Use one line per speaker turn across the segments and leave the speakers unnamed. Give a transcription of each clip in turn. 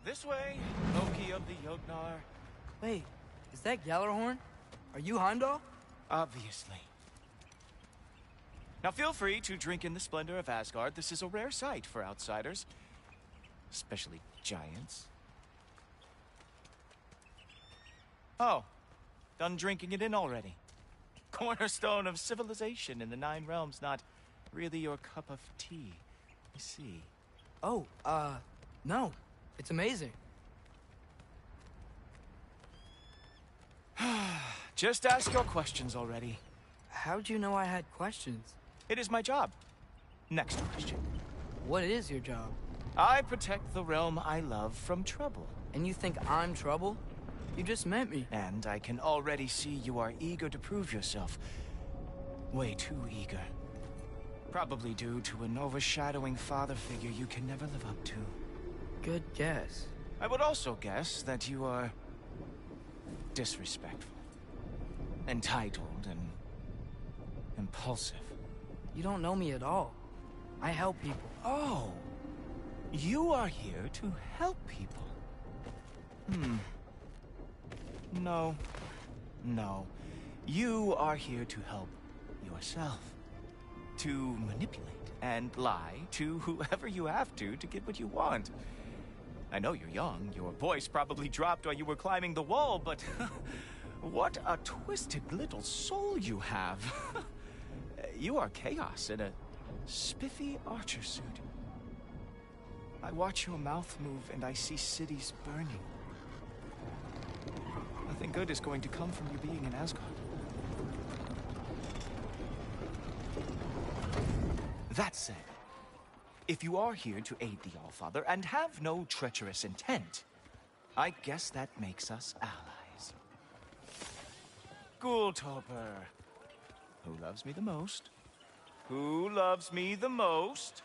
This way, Loki of the Jotnar.
Wait, is that Gjallarhorn? Are you Heimdall?
Obviously. Now feel free to drink in the splendor of Asgard. This is a rare sight for outsiders. Especially giants. Oh, done drinking it in already. Cornerstone of civilization in the 9 realms, not really your cup of tea. I see.
Oh, no. It's amazing.
Just ask your questions already.
How'd you know I had questions?
It is my job. Next question.
What is your job?
I protect the realm I love from trouble.
And you think I'm trouble? You just met me.
And I can already see you are eager to prove yourself. Way too eager. Probably due to an overshadowing father figure you can never live up to.
Good guess.
I would also guess that you are disrespectful, entitled, and impulsive.
You don't know me at all. I help people.
Oh, you are here to help people. No. You are here to help yourself. To manipulate and lie to whoever you have to get what you want. I know you're young. Your voice probably dropped while you were climbing the wall, but what a twisted little soul you have. You are chaos in a spiffy archer suit. I watch your mouth move and I see cities burning. Nothing good is going to come from you being in Asgard. That said, if you are here to aid the Allfather and have no treacherous intent, I guess that makes us allies. Ghoultoper. Who loves me the most? Who loves me the most?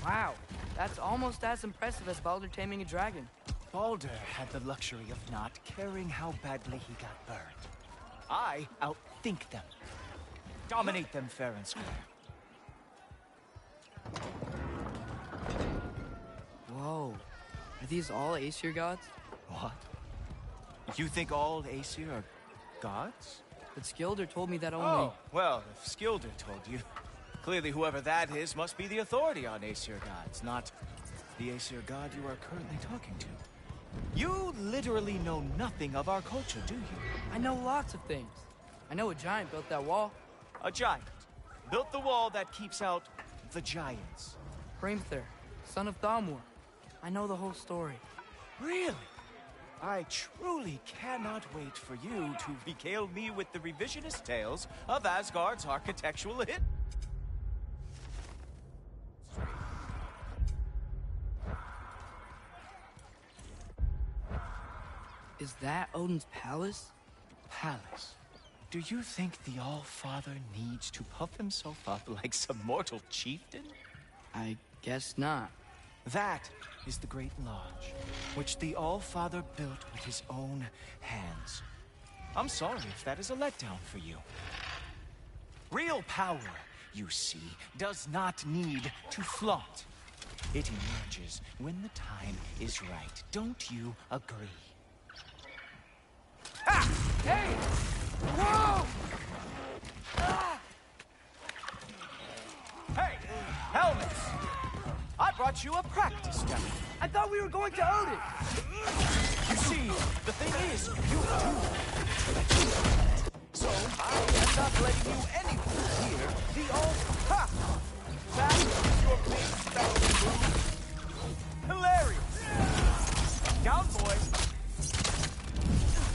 Wow, that's almost as impressive as Baldur taming a dragon.
Baldur had the luxury of not caring how badly he got burned. I outthink them. Dominate them fair and square.
Whoa. Are these all Aesir gods?
What? You think all Aesir are gods?
But Skilder told me that only...
Oh, well, if Skilder told you, clearly whoever that is must be the authority on Aesir gods, not the Aesir god you are currently talking to. You literally know nothing of our culture, do you?
I know lots of things. I know a giant built that wall.
A giant built the wall that keeps out the giants.
Hrimthur, son of Thamur. I know the whole story.
Really? I truly cannot wait for you to regale me with the revisionist tales of Asgard's architectural hit.
Is that Odin's palace?
Palace? Do you think the All-Father needs to puff himself up like some mortal chieftain?
I guess not.
That is the Great Lodge, which the All-Father built with his own hands. I'm sorry if that is a letdown for you. Real power, you see, does not need to flaunt. It emerges when the time is right. Don't you agree? Ah!
Hey! Whoa! Ah!
Hey! Helmets! I brought you a practice gun.
I thought we were going to Odin!
You see, the thing is, you do. So I am not letting you anywhere near the old... Ha! That is your big special move. Hilarious! Down, boys.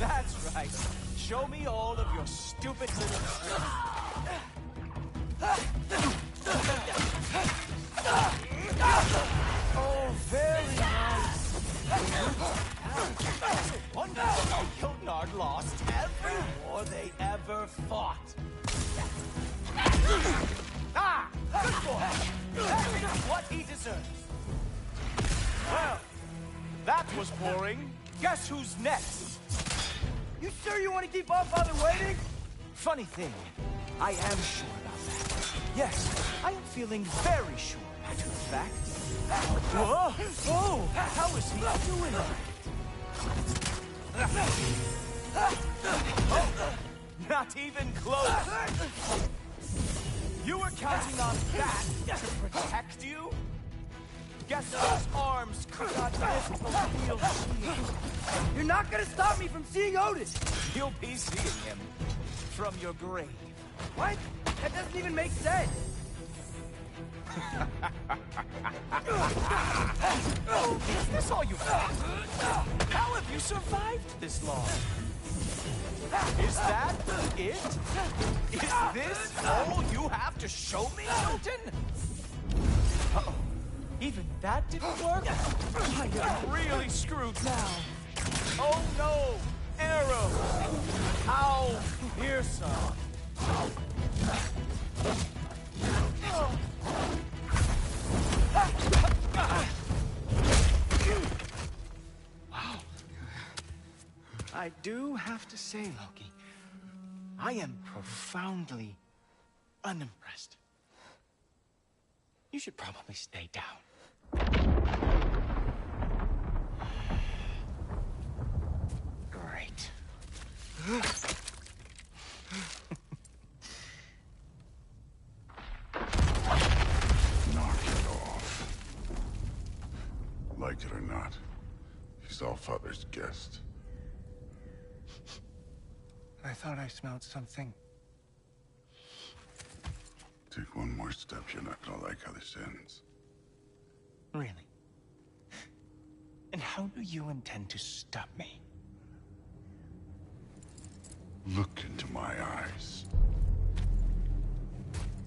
That's right. Show me all of your stupid little... Oh, very nice. Wonder why Jotnar lost every war they ever fought. Ah! Good boy! That's what he deserves. Well, that was boring. Guess who's next?
You sure you want to keep All-Father waiting?
Funny thing, I am sure about that. Yes, I am feeling very sure, matter of fact. Whoa! Whoa! How is he doing that? Oh, not even close! You were counting on that to protect you? Guess those arms could not lift the real shield.
You're not gonna stop me from seeing Otis!
You'll be seeing him from your grave.
What? That doesn't even make sense!
Is this all you've got? How have you survived this long? Is that it? Is this all you have to show me, Milton? Uh-oh. Even that didn't work? I am really screwed now. Oh no! Arrow! How fearsome! Wow. I do have to say, Loki, I am profoundly unimpressed. You should probably stay down. Great.
Knock it off. Like it or not, he's Allfather's guest.
I thought I smelled something.
Take one more step, you're not gonna like how this ends.
Really? And how do you intend to stop me?
Look into my eyes.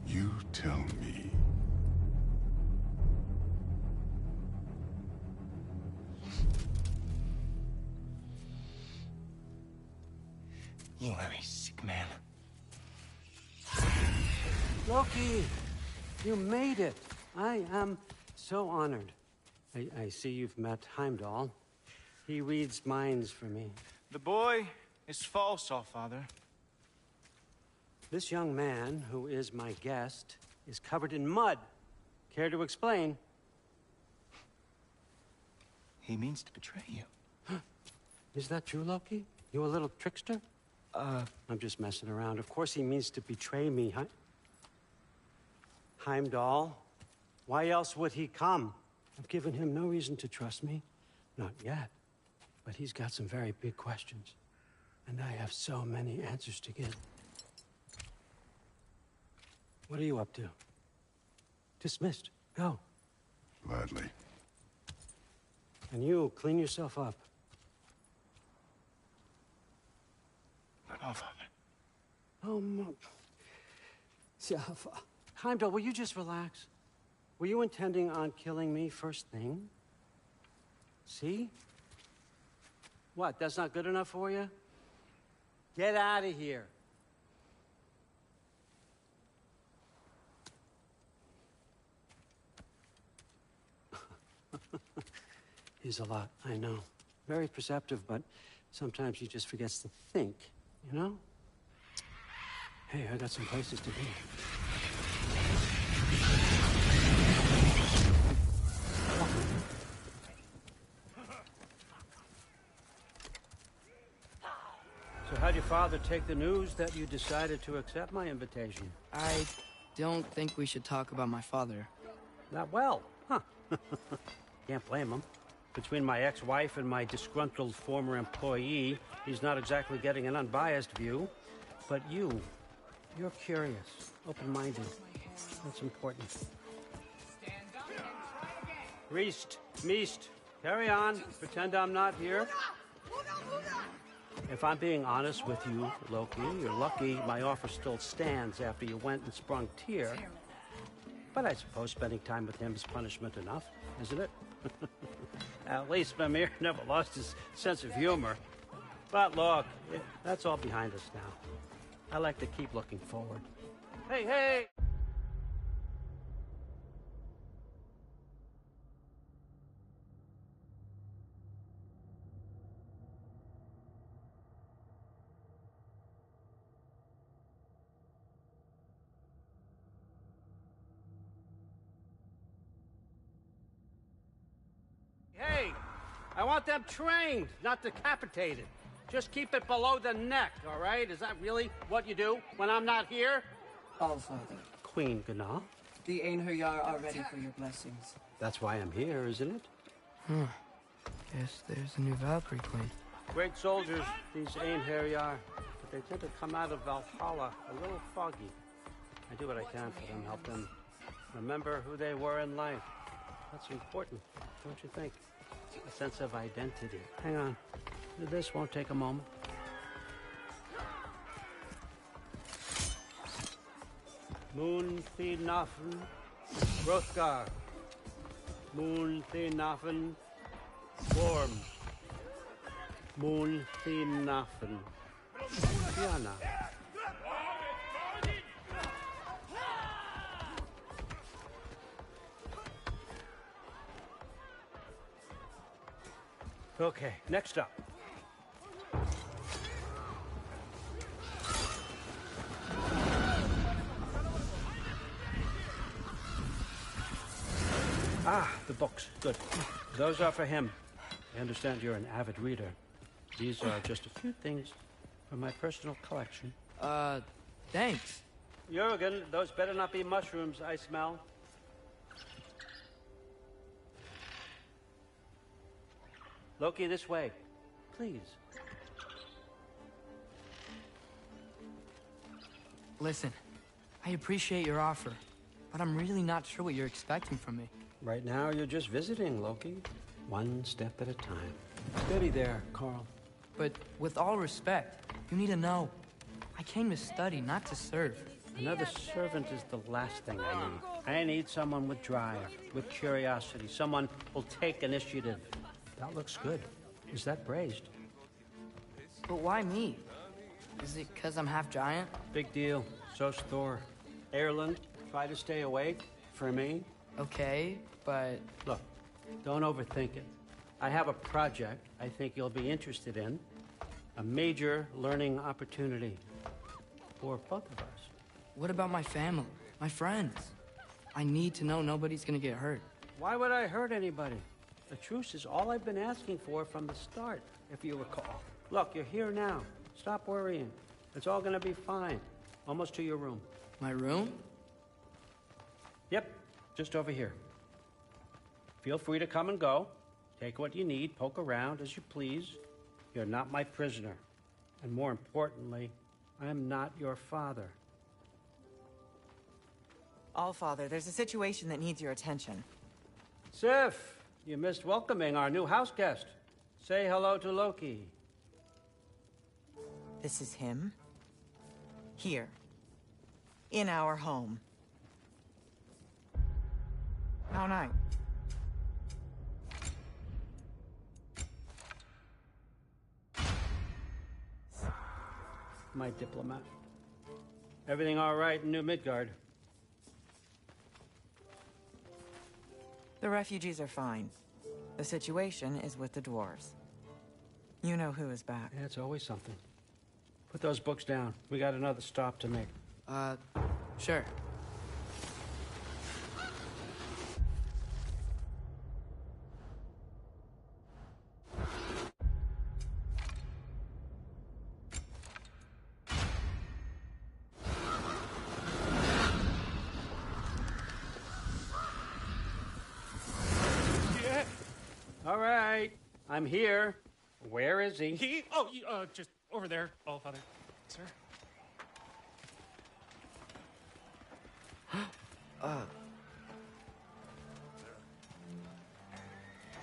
You tell me.
You are a sick man.
Loki, you made it. I am so honored. I see you've met Heimdall. He reads minds for me.
The boy is false, Allfather.
This young man, who is my guest, is covered in mud. Care to explain?
He means to betray you.
Is that true, Loki? You a little trickster? I'm just messing around. Of course he means to betray me, huh? Heimdall? Why else would he come? I've given him no reason to trust me. Not yet. But he's got some very big questions. And I have so many answers to give. What are you up to? Dismissed. Go.
Gladly.
And you, clean yourself up.
But Allfather.
Heimdall, will you just relax? Were you intending on killing me first thing? See? What, that's not good enough for you? Get out of here. He's a lot, I know. Very perceptive, but sometimes he just forgets to think, you know? Hey, I got some places to be. So how'd your father take the news that you decided to accept my invitation?
I don't think we should talk about my father.
Not well, huh? Can't blame him. Between my ex-wife and my disgruntled former employee, he's not exactly getting an unbiased view. But you're curious, open-minded. That's important. Reist, Meest, carry on. Pretend I'm not here. If I'm being honest with you, Loki, you're lucky my offer still stands after you went and sprung Tyr. But I suppose spending time with him is punishment enough, isn't it? At least Mimir never lost his sense of humor. But look, that's all behind us now. I like to keep looking forward. Hey, hey! hey! I want them trained, not decapitated. Just keep it below the neck, all right? Is that really what you do when I'm not here?
All Father,
Queen Gana.
the Einherjar are ready for your blessings.
That's why I'm here, isn't it?
Guess there's a new Valkyrie Queen.
Great soldiers, these Einherjar. But they tend to come out of Valhalla a little foggy. I do what I can for them, help them remember who they were in life. That's important, don't you think? A sense of identity. Hang on. This won't take a moment. Moon Thinafen, Hrothgar. Moon Thinafen, Worm. Moon Thinafen, Tiana. Okay, next up. Ah, the books. Good. Those are for him. I understand you're an avid reader. These are just a few things from my personal collection.
Thanks.
Jurgen, those better not be mushrooms I smell. Loki, this way. Please.
Listen, I appreciate your offer, but I'm really not sure what you're expecting from me.
Right now, you're just visiting, Loki. One step at a time. Steady there, Carl.
But with all respect, you need to know, I came to study, not to serve.
Another servant is the last thing I need. I need someone with drive, with curiosity, someone who'll take initiative. That looks good. Is that braised?
But why me? Is it because I'm half giant?
Big deal. So's Thor. Erland, try to stay awake. For me.
Okay, but...
Look, don't overthink it. I have a project I think you'll be interested in. A major learning opportunity. For both of us.
What about my family? My friends? I need to know nobody's gonna get hurt.
Why would I hurt anybody? The truce is all I've been asking for from the start, if you recall. Look, you're here now. Stop worrying. It's all gonna be fine. Almost to your room.
My room?
Yep, just over here. Feel free to come and go. Take what you need, poke around as you please. You're not my prisoner. And more importantly, I'm not your father.
All Father, there's a situation that needs your attention.
Sif, you missed welcoming our new house guest. Say hello to Loki.
This is him. Here. In our home. How nice.
My diplomat. Everything all right in New Midgard?
The refugees are fine. The situation is with the dwarves. You know who is back.
Yeah, it's always something. Put those books down. We got another stop to make.
Sure.
All right, I'm here. Where is he?
Just over there, All Father. Sir?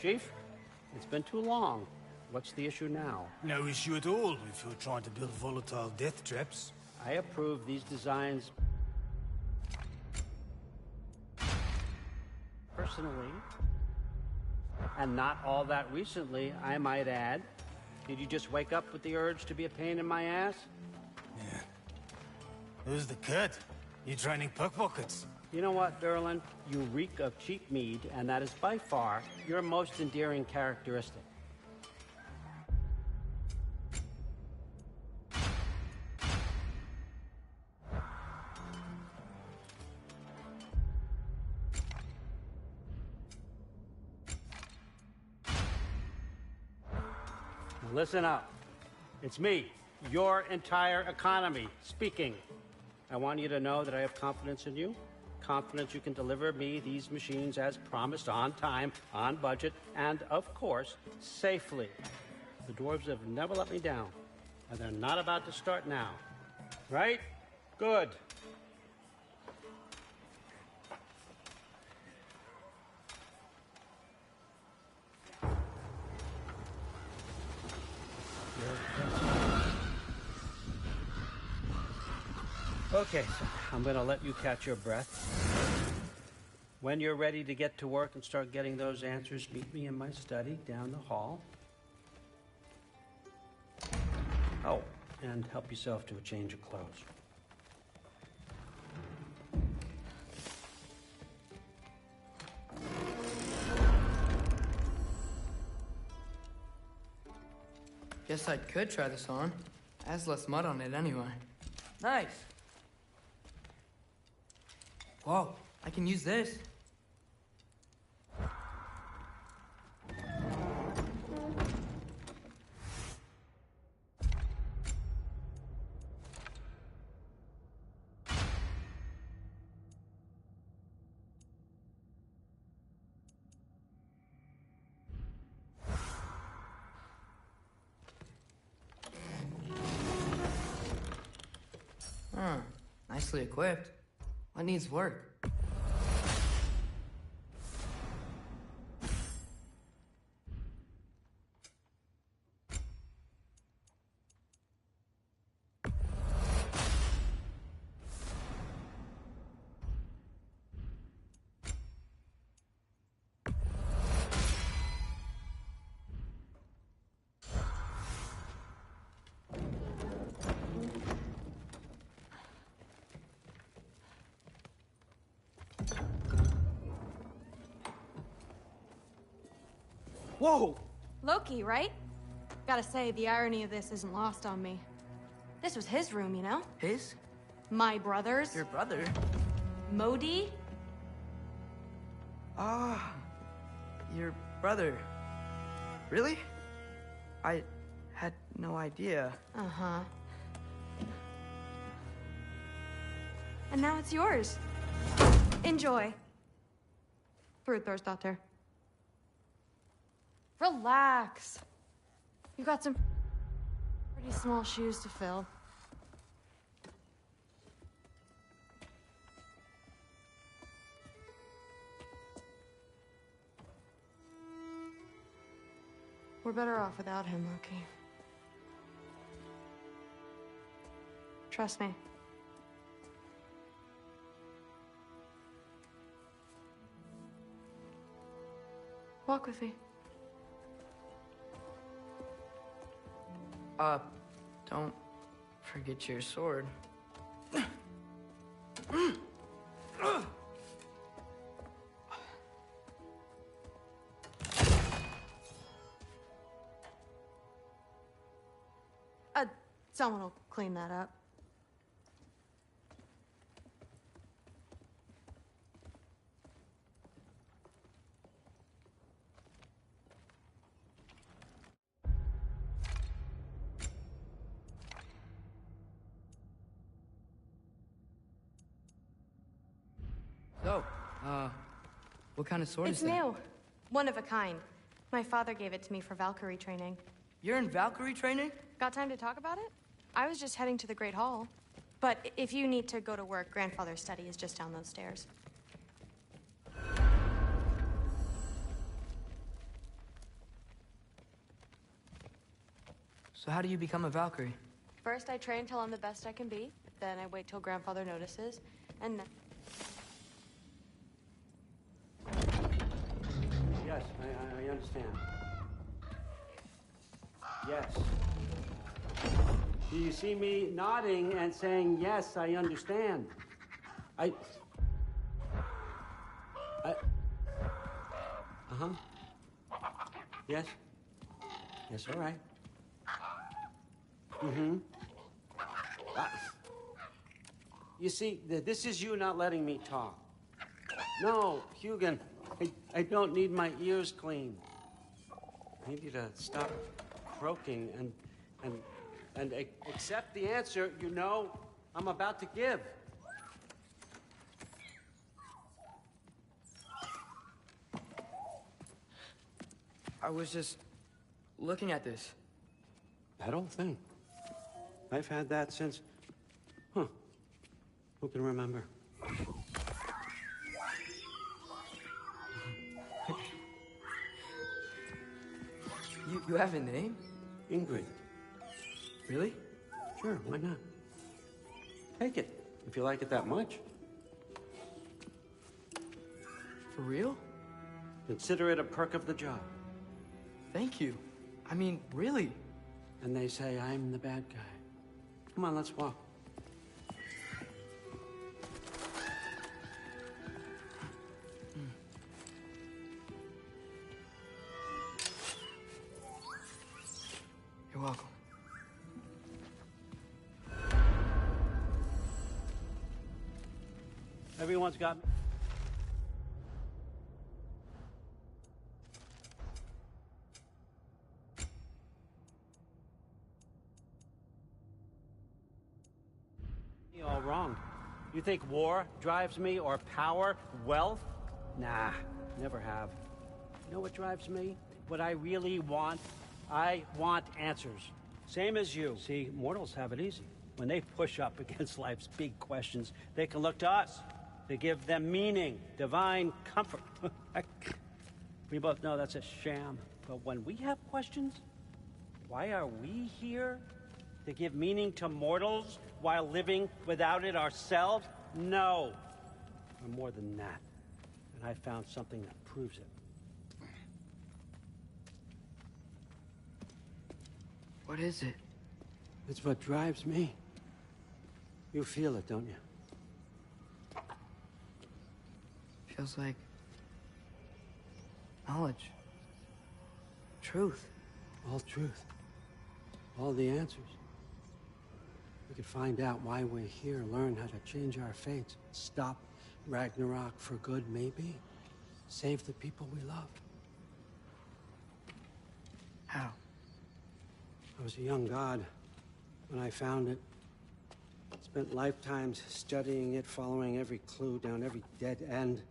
Chief, it's been too long. What's the issue now?
No issue at all if you're trying to build volatile death traps.
I approve these designs personally, and not all that recently, I might add. Did you just wake up with the urge to be a pain in my ass?
Yeah. Who's the cut? You training pickpockets?
You know what, Derlin? You reek of cheap mead, and that is by far your most endearing characteristic. Listen up. It's me, your entire economy, speaking. I want you to know that I have confidence in you. Confidence you can deliver me these machines as promised, on time, on budget, and, of course, safely. The dwarves have never let me down, and they're not about to start now. Right? Good. Okay, so I'm going to let you catch your breath. When you're ready to get to work and start getting those answers, meet me in my study down the hall. Oh, and help yourself to a change of clothes.
Guess I could try this on. It has less mud on it anyway. Nice. Whoa, I can use this. Nicely equipped. What needs work?
Whoa!
Loki, right? Gotta say, the irony of this isn't lost on me. This was his room, you know?
His?
My brother's.
Your brother?
Modi?
Ah, your brother. Really? I had no idea.
Uh-huh. And now it's yours. Enjoy. Daughter. Relax. You got some pretty small shoes to fill. We're better off without him, Loki. Trust me. Walk with me.
Don't forget your sword.
Someone will clean that up.
So, what kind of sword
It's
is that?
new. One of a kind. My father gave it to me for Valkyrie training.
You're in Valkyrie training?
Got time to talk about it? I was just heading to the Great Hall. But if you need to go to work, Grandfather's study is just down those stairs.
So how do you become a Valkyrie?
First, I train till I'm the best I can be. Then I wait till Grandfather notices. And then...
Yes, I understand. Yes. Do you see me nodding and saying, yes, I understand? Uh-huh. Yes? Yes, all right. Mm-hmm. You see, this is you not letting me talk. No, Hugin, I don't need my ears cleaned. I need you to stop thought-provoking and accept the answer you know I'm about to give.
I was just looking at this.
That old thing. I've had that since... Who can remember?
You have a name?
Ingrid.
Really?
Sure, why not? Take it, if you like it that much.
For real?
Consider it a perk of the job.
Thank you. I mean, really.
And they say I'm the bad guy. Come on, let's walk.
You're welcome.
Everyone's got... all wrong. You think war drives me, or power, wealth? Nah, never have. You know what drives me? What I really want? I want answers. Same as you. See, mortals have it easy. When they push up against life's big questions, they can look to us to give them meaning, divine comfort. We both know that's a sham. But when we have questions, why are we here? To give meaning to mortals while living without it ourselves? No. We're more than that. And I found something that proves it.
What is it?
It's what drives me. You feel it, don't you?
Feels like knowledge. Truth.
All truth. All the answers. We could find out why we're here, learn how to change our fates, stop ragnarok for good, maybe. Save the people we love.
How?
I was a young god when I found it. Spent lifetimes studying it, following every clue down every dead end,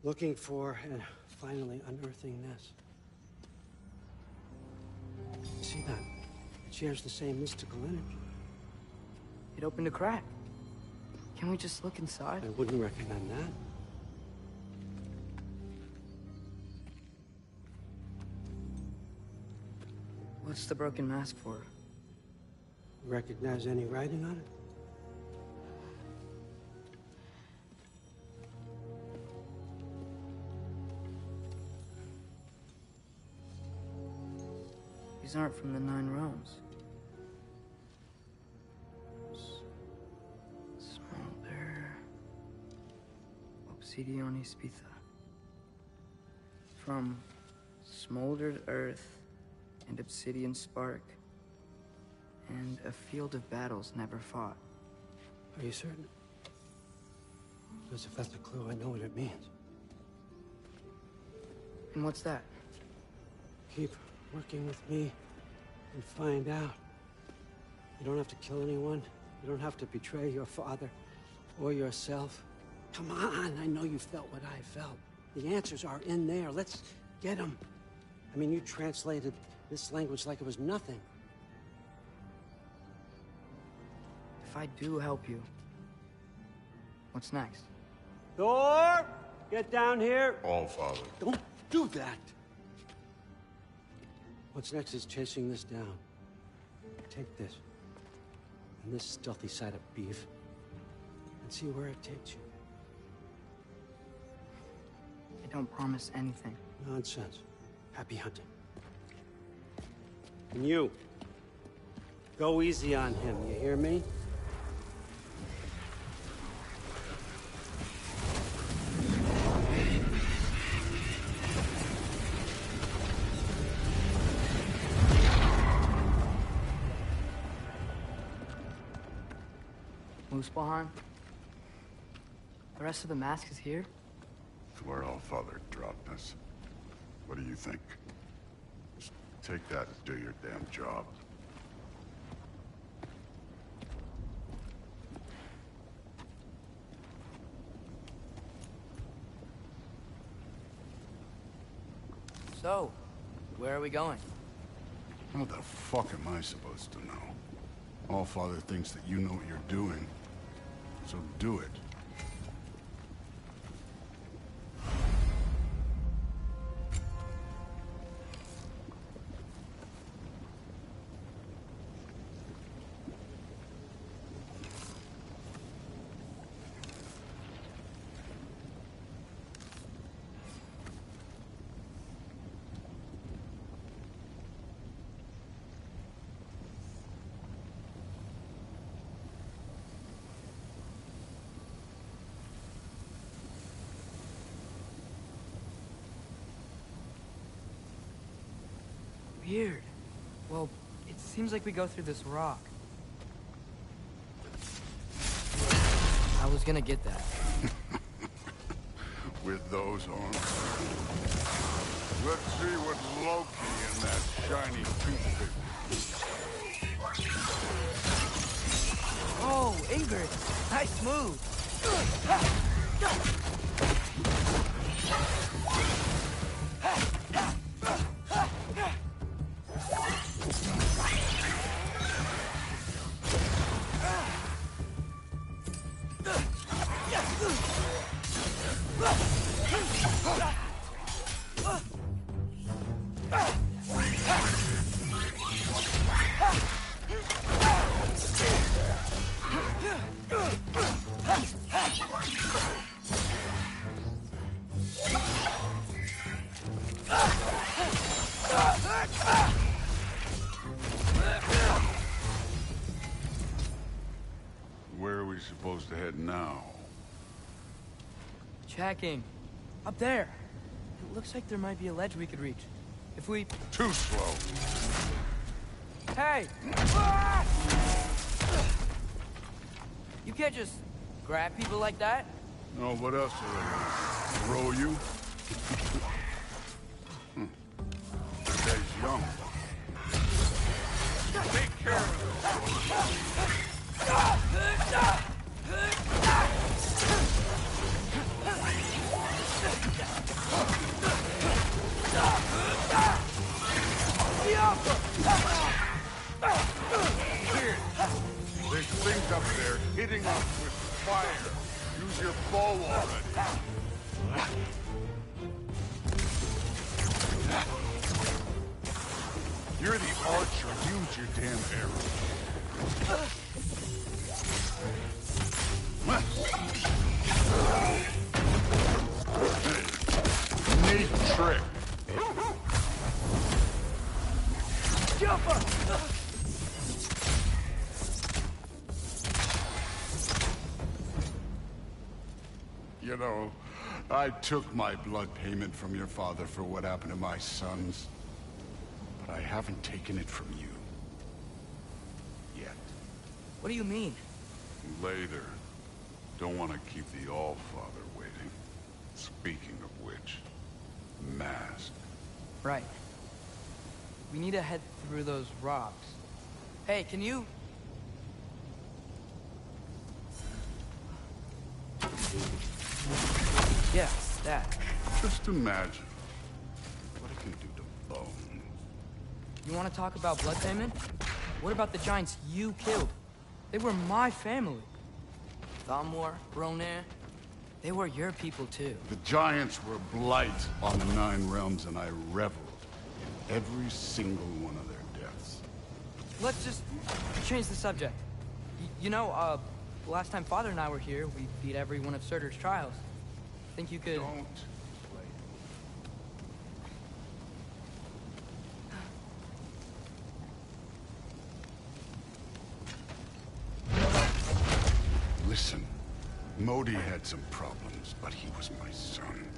looking for and finally unearthing this. See that? It shares the same mystical energy.
It opened a crack. Can we just look inside?
I wouldn't recommend that.
What's the broken mask for?
Recognize any writing on it?
These aren't from the 9 realms. Smolder. Obsidione Spitha. From smoldered earth and obsidian spark, and a field of battles never fought.
Are you certain? Because if that's a clue, I know what it means.
And what's that?
Keep working with me and find out. You don't have to kill anyone. You don't have to betray your father or yourself. Come on, I know you felt what I felt. The answers are in there. Let's get them. I mean, you translated this language like it was nothing.
If I do help you, what's next?
Thor! Get down here!
All, Father.
Don't do that! What's next is chasing this down. Take this, and this stealthy side of beef, and see where it takes you.
I don't promise anything.
Nonsense. Happy hunting. And you, go easy on him, you hear me?
Muspelheim? The rest of the mask is here?
It's where All Father dropped us. What do you think? Just Take that and do your damn job.
So, where are we going?
How the fuck am I supposed to know? Allfather thinks that you know what you're doing, so do it.
Weird. Well, it seems like we go through this rock. I was gonna get that.
With those arms. Let's see what Loki and that shiny toothpick.
Oh, Ingrid! Nice move!
Where are we supposed to head now?
Checking. Up there. It looks like there might be a ledge we could reach. If we...
Too slow.
Hey! You can't just grab people like that.
No, what else are they gonna throw you? Stay's young. Take care of There's things up there hitting us with fire. Use your bow already. You're the archer. Use your damn arrow. Neat trick. You know, I took my blood payment from your father for what happened to my sons. But I haven't taken it from you. Yet.
What do you mean?
Later. Don't want to keep the Allfather waiting. Speaking of which, mask.
Right. We need to head through those rocks. Hey, can you... Yeah, that.
Just imagine what it can do to bone.
You want to talk about blood payment? What about the giants you killed? They were my family. Thamor, Ronair, they were your people too.
The giants were blight on the Nine Realms, and I reveled in every single one of their deaths.
Let's just change the subject. You know, last time Father and I were here, we beat every one of Surtur's trials. Think you could...
Don't Listen, Modi had some problems, but he was my son.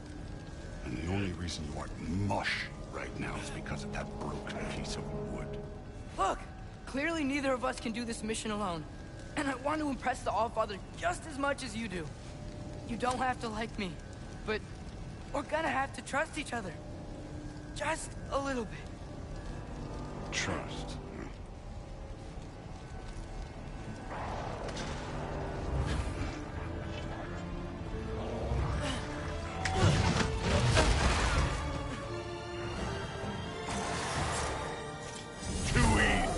And the only reason you aren't mush right now is because of that broken piece of wood.
Look! Clearly neither of us can do this mission alone. And I want to impress the Allfather just as much as you do. You don't have to like me, but we're gonna have to trust each other. Just a little bit.
Trust. Too easy.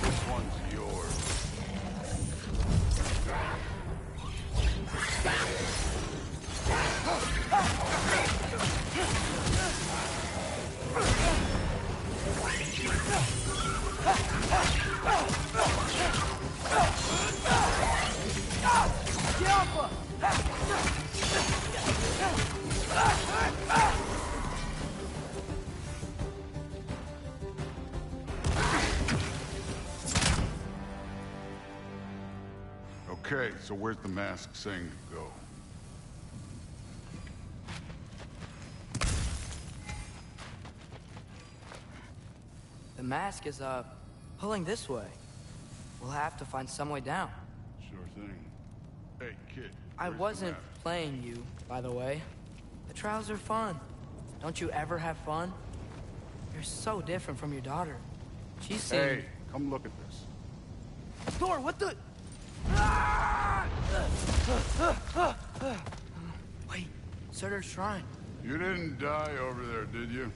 This one's yours. Okay, so where's the mask saying to go?
The mask is, pulling this way. We'll have to find some way down.
Sure thing. Hey, kid.
I
where's the
wasn't
mask?
playing you, by the way. The trials are fun. Don't you ever have fun? You're so different from your daughter. She seemed...
Hey, come look at this.
Thor, what the... Wait, Surtur's shrine.
You didn't die over there, did you?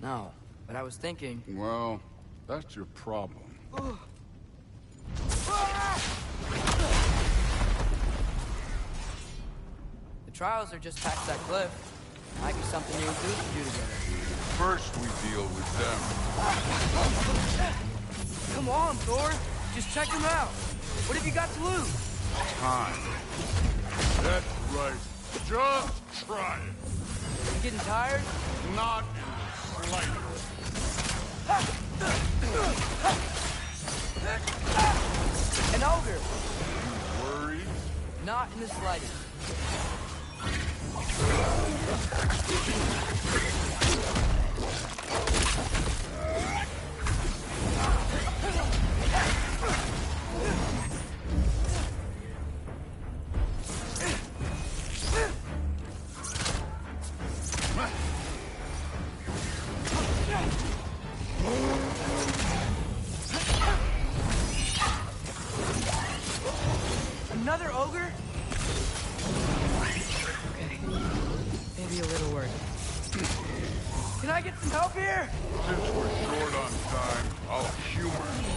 No, but I was thinking...
Well, that's your problem.
The trials are just past that cliff. Might be something you and Goose can do together.
First, we deal with them.
Come on, Thor. Just check them out. What have you got to lose?
Time. That's right. Just try it.
You getting tired?
Not in the slightest.
An ogre.
You worried?
Not in the slightest. Another ogre? Okay. Maybe a little worried. Can I get some help here?
Since we're short on time, I'll humor you.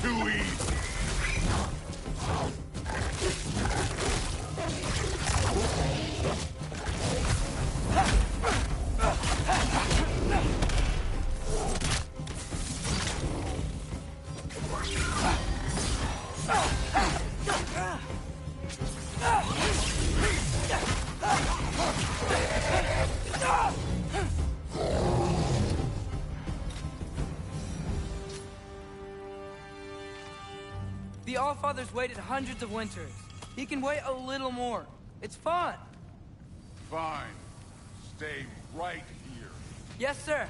Too easy.
The Allfather's waited hundreds of winters. He can wait a little more. It's fun.
Fine. Stay right here.
Yes, sir.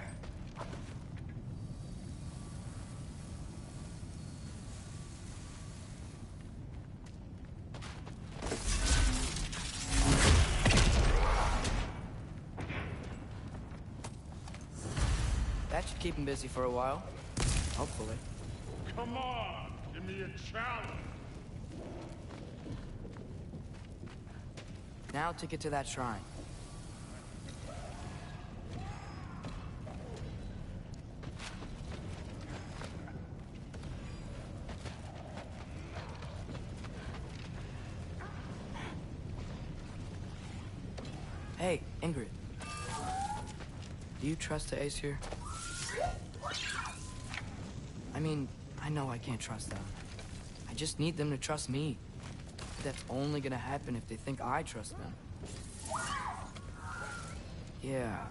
That should keep him busy for a while. Hopefully.
Come on! Give me a challenge!
Now to get to that shrine. Hey, Ingrid. Do you trust the Aesir? I mean, I know I can't trust them. I just need them to trust me. That's only gonna happen if they think I trust them. Yeah.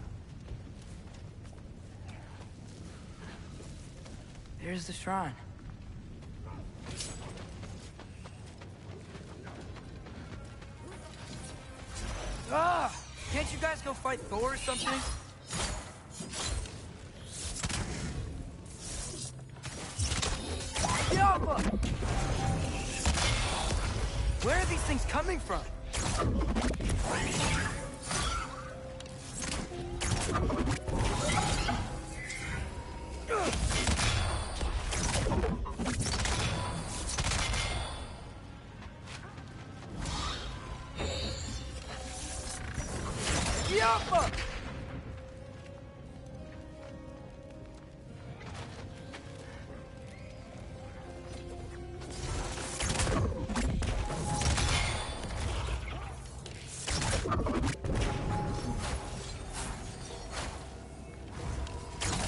There's the shrine. Ah! Can't you guys go fight Thor or something? Yappa! Where are these things coming from? Yappa!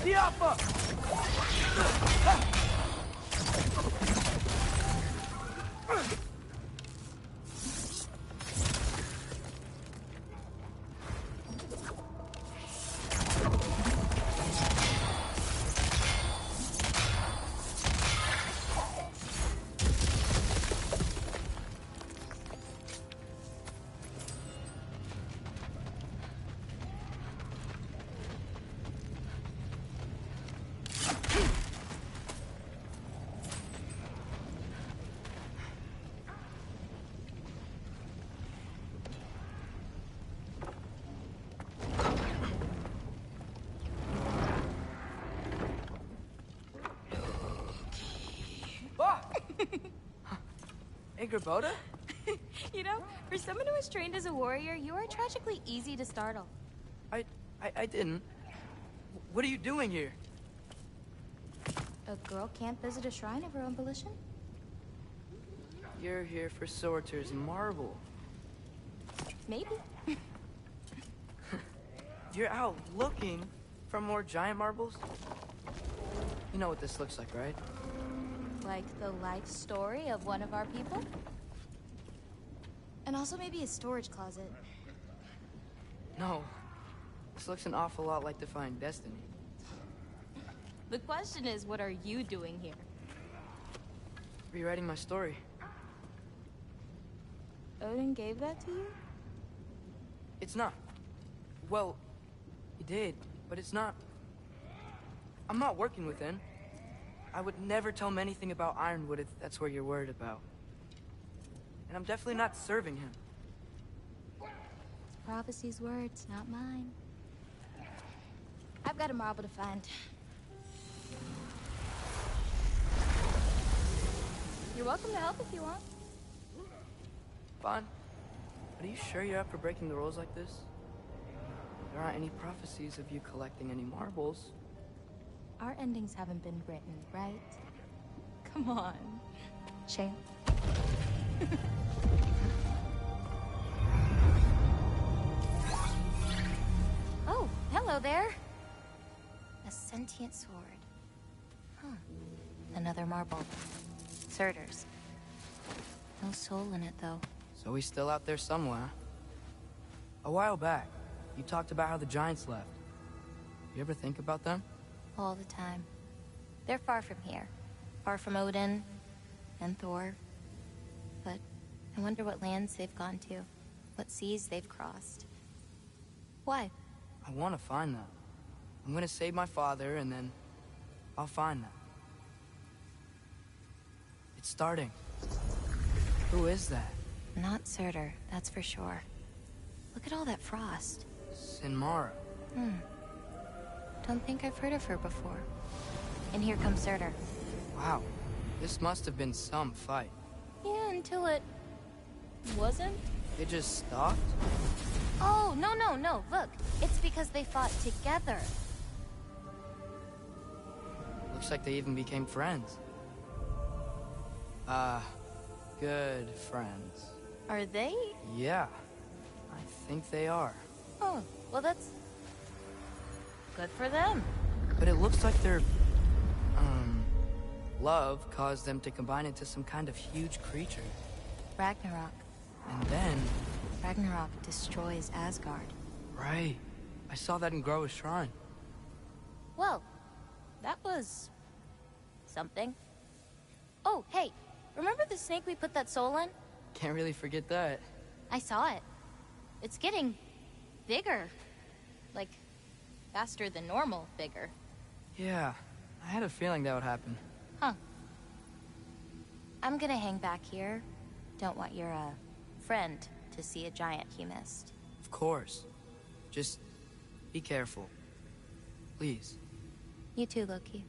Yappa! Hey, Grabota?
You know, for someone who was trained as a warrior, you are tragically easy to startle.
I didn't. What are you doing here?
A girl can't visit a shrine of her own volition?
You're here for Sorter's marble.
Maybe.
You're out looking for more giant marbles? You know what this looks like, right?
Like the life story of one of our people? And also maybe a storage closet.
No. This looks an awful lot like Defying Destiny.
The question is, what are you doing here?
Rewriting my story.
Odin gave that to you?
It's not. Well, he did, but it's not. I'm not working with him. I would never tell him anything about Ironwood if that's what you're worried about. And I'm definitely not serving him.
It's prophecy's words, not mine. I've got a marble to find. You're welcome to help if you want.
Fine. But are you sure you're up for breaking the rules like this? There aren't any prophecies of you collecting any marbles.
Our endings haven't been written, right? Come on, champ. Oh, hello there. A sentient sword. Huh. Another marble. Surtur's. No soul in it, though.
So he's still out there somewhere. A while back, you talked about how the Giants left. You ever think about them?
All the time. They're far from here. Far from Odin and Thor. But I wonder what lands they've gone to. What seas they've crossed. Why?
I want to find them. I'm gonna save my father, and then I'll find them. It's starting. Who is that?
Not Surtur, that's for sure. Look at all that frost.
Sinmara.
Don't think I've heard of her before. And here comes Surtur.
Wow. This must have been some fight.
Yeah, until it... wasn't?
They just stopped?
Oh, no. Look, it's because they fought together.
Looks like they even became friends. Good friends.
Are they?
Yeah. I think they are.
Oh, well that's...
Good for them.
But it looks like their, love caused them to combine into some kind of huge creature.
Ragnarok.
And then...
Ragnarok destroys Asgard.
Right. I saw that in Groa's shrine.
Well, that was... something. Oh, hey, remember the snake we put that soul in?
Can't really forget that.
I saw it. It's getting... bigger. Like, faster than normal bigger.
Yeah, I had a feeling that would happen.
Huh. I'm gonna hang back here. Don't want your, friend to see a giant he missed.
Of course. Just be careful. Please.
You too, Loki.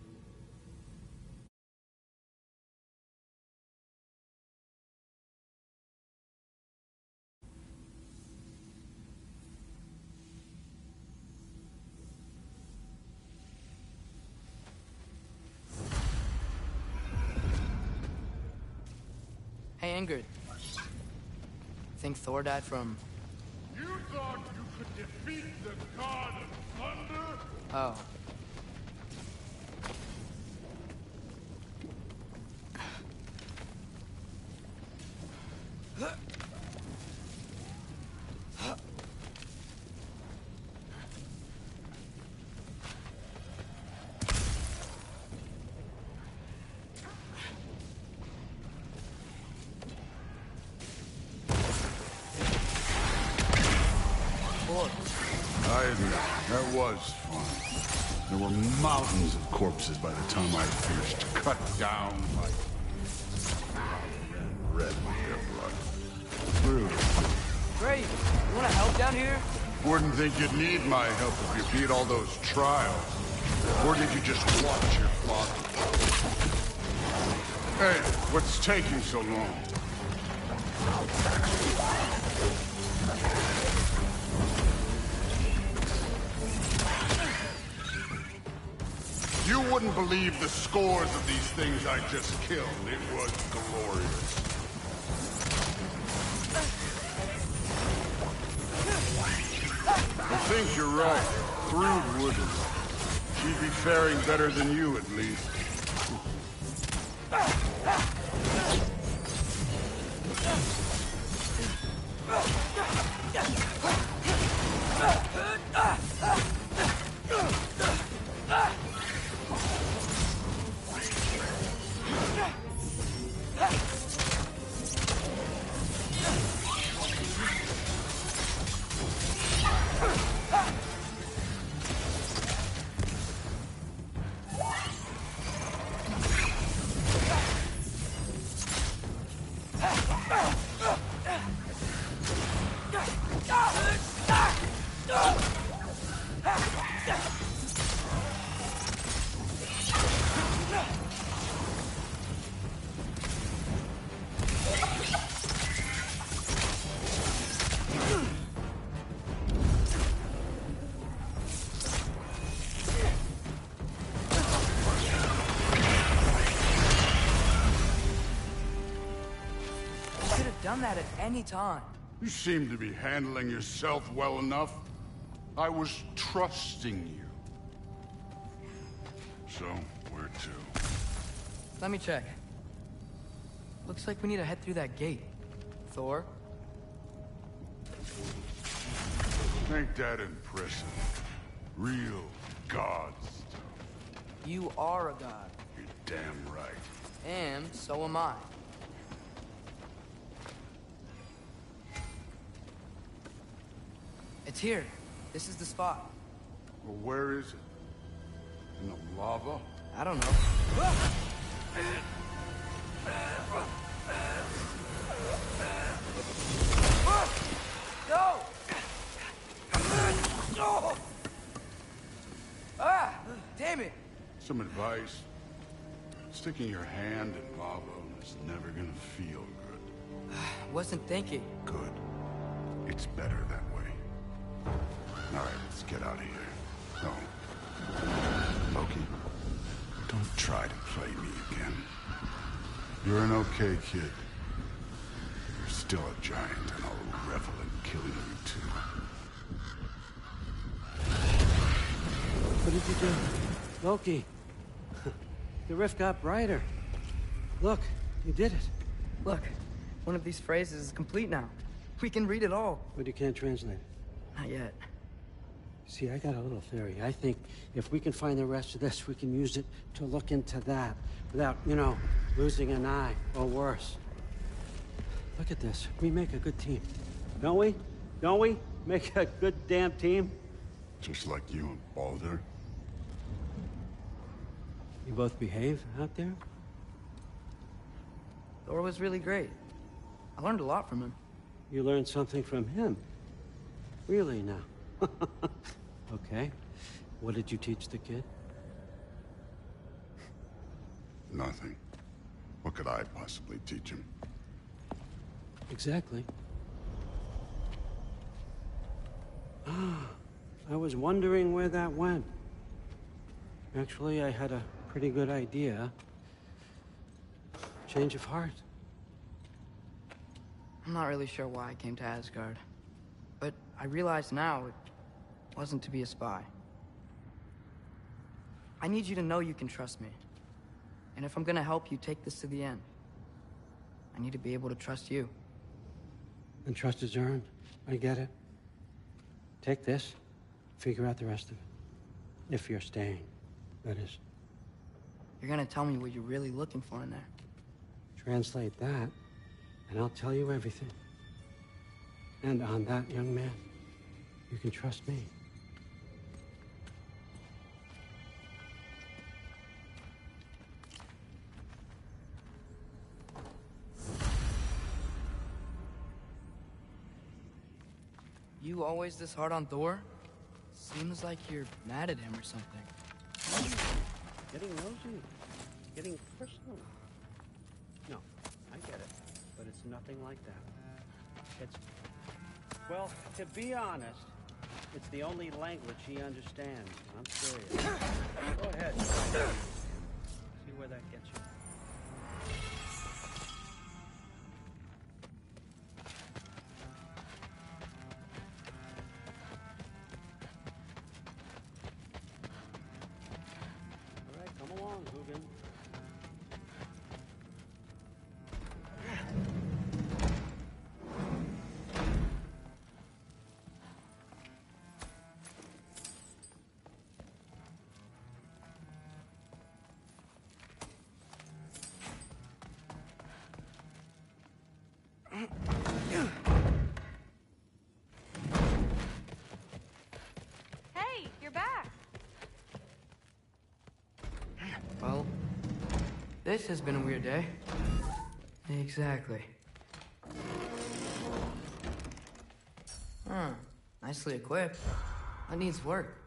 Hey, Ingrid. Think Thor died from...
You thought you could defeat the god of thunder?
Oh.
I admit, that was fun. There were mountains of corpses by the time I finished, cut down like red with their blood. Really?
Great. You want to help down here?
Wouldn't think you'd need my help if you beat all those trials. Or did you just watch your father? Hey, what's taking so long? You wouldn't believe the scores of these things I just killed. It was glorious. I think you're right. Thrud wouldn't. She'd be faring better than you, at least.
Done that at any time.
You seem to be handling yourself well enough. I was trusting you. So, where to?
Let me check. Looks like we need to head through that gate. Thor?
Ain't that impressive? Real god stuff.
You are a god.
You're damn right.
And so am I. It's here. This is the spot.
Well, where is it? In the lava?
I don't know. Go! Ah! Damn it!
Some advice. Sticking your hand in lava is never gonna feel good.
Wasn't thinking.
Good. It's better that way. All right, let's get out of here. No. Loki, don't try to play me again. You're an okay kid. You're still a giant, and I'll revel in killing you too.
What did you do? Loki. The rift got brighter. Look, you did it.
Look, one of these phrases is complete now. We can read it all.
But you can't translate it.
Not yet.
See, I got a little theory. I think if we can find the rest of this, we can use it to look into that without, you know, losing an eye or worse. Look at this. We make a good team. Don't we? Don't we? Make a good damn team?
Just like you and Balder.
You both behave out there?
Thor was really great. I learned a lot from him.
You learned something from him? Really now? Okay. What did you teach the kid?
Nothing. What could I possibly teach him?
Exactly. I was wondering where that went. Actually, I had a pretty good idea. Change of heart.
I'm not really sure why I came to Asgard. But I realize now it wasn't to be a spy. I need you to know you can trust me. And if I'm gonna help you take this to the end, I need to be able to trust you.
And trust is earned. I get it. Take this, figure out the rest of it. If you're staying, that is.
You're gonna tell me what you're really looking for in there.
Translate that, and I'll tell you everything. And on that, young man, you can trust me.
You always this hard on Thor? Seems like you're mad at him or something.
Getting nosy. Getting personal. No, I get it. But it's nothing like that. It's... Well, to be honest, it's the only language he understands. I'm serious. Go ahead. See where that gets you. All right, come along, Hugin.
Hey, you're back.
Well, this has been a weird day. Exactly. Nicely equipped. That needs work.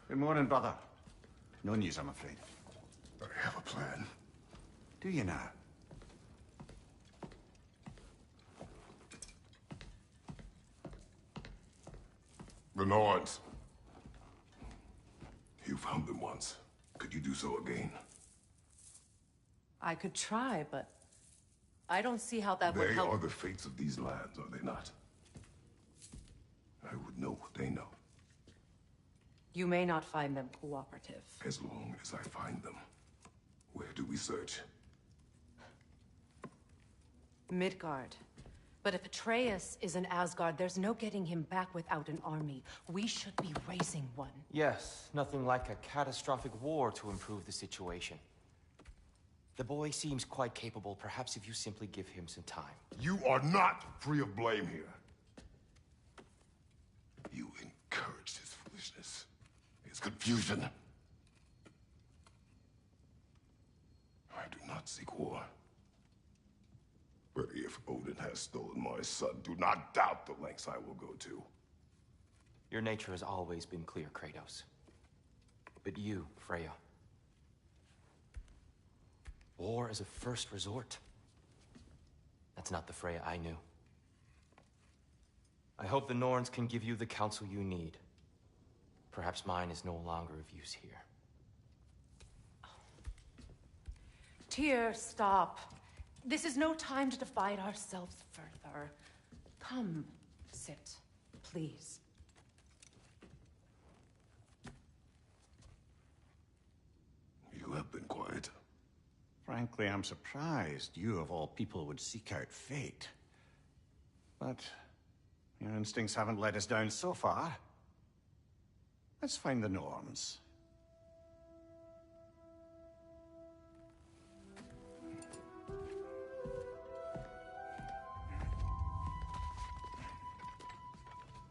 Good morning, brother. No news, I'm afraid.
I have a plan.
Do you now?
The Nords. You found them once. Could you do so again?
I could try, but I don't see how that would help.
They are the fates of these lands, are they not? I would know what they know.
You may not find them cooperative.
As long as I find them. Where do we search?
Midgard. But if Atreus is in Asgard, there's no getting him back without an army. We should be raising one.
Yes, nothing like a catastrophic war to improve the situation. The boy seems quite capable. Perhaps if you simply give him some time.
You are not free of blame here. You encouraged his foolishness, his confusion. I do not seek war. But if Odin has stolen my son, do not doubt the lengths I will go to.
Your nature has always been clear, Kratos. But you, Freya. War is a first resort. That's not the Freya I knew. I hope the Norns can give you the counsel you need. Perhaps mine is no longer of use here.
Tyr, stop. This is no time to divide ourselves further. Come, sit, please.
You have been quiet.
Frankly, I'm surprised you, of all people, would seek out fate. But your instincts haven't let us down so far. Let's find the Norns.